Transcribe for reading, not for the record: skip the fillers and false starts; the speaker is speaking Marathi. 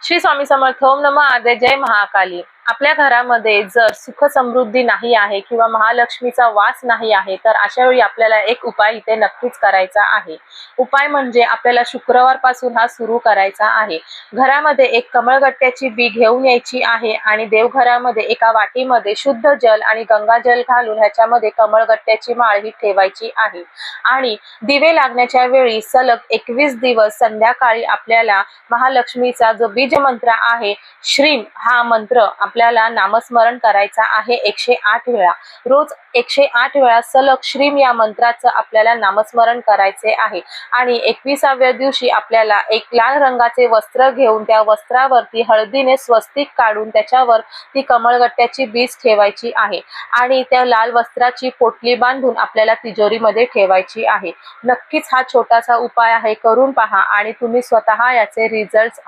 श्री स्वामी समर्थ. ओम नमः आद्य. जय महाकाली. आपल्या घरामध्ये जर सुख समृद्धी नाही आहे किंवा महालक्ष्मीचा वास नाही आहे तर अशा वेळी आपल्याला एक उपाय इथे नक्कीच करायचा आहे. उपाय म्हणजे आपल्याला शुक्रवार पासून हा सुरू करायचा आहे. घरामध्ये एक कमळगट्ट्याची बी घेऊन यायची आहे आणि देवघरामध्ये एका वाटीमध्ये शुद्ध जल आणि गंगाजल घालून ह्याच्यामध्ये कमळगट्ट्याची माळ ही ठेवायची आहे आणि दिवे लागण्याच्या वेळी सलग 21 दिवस संध्याकाळी आपल्याला महालक्ष्मीचा जो बीज मंत्र आहे श्रीम हा मंत्र आपल्याला नामस्मरण करायचा आहे 108 वेळा. रोज 108 वेळा सलग श्रीम या मंत्राचं आपल्याला नामस्मरण करायचे आहे आणि 21व्या दिवशी आपल्याला एक लाल रंगाचे वस्त्र घेऊन त्या वस्त्रावरती हळदीने स्वस्तिक काढून त्याच्यावर ती कमळगट्ट्याची बीज ठेवायची आहे आणि त्या लाल वस्त्राची पोटली बांधून आपल्याला तिजोरीमध्ये ठेवायची आहे. नक्कीच हा छोटासा उपाय आहे, करून पहा आणि तुम्ही स्वतः याचे रिझल्ट्स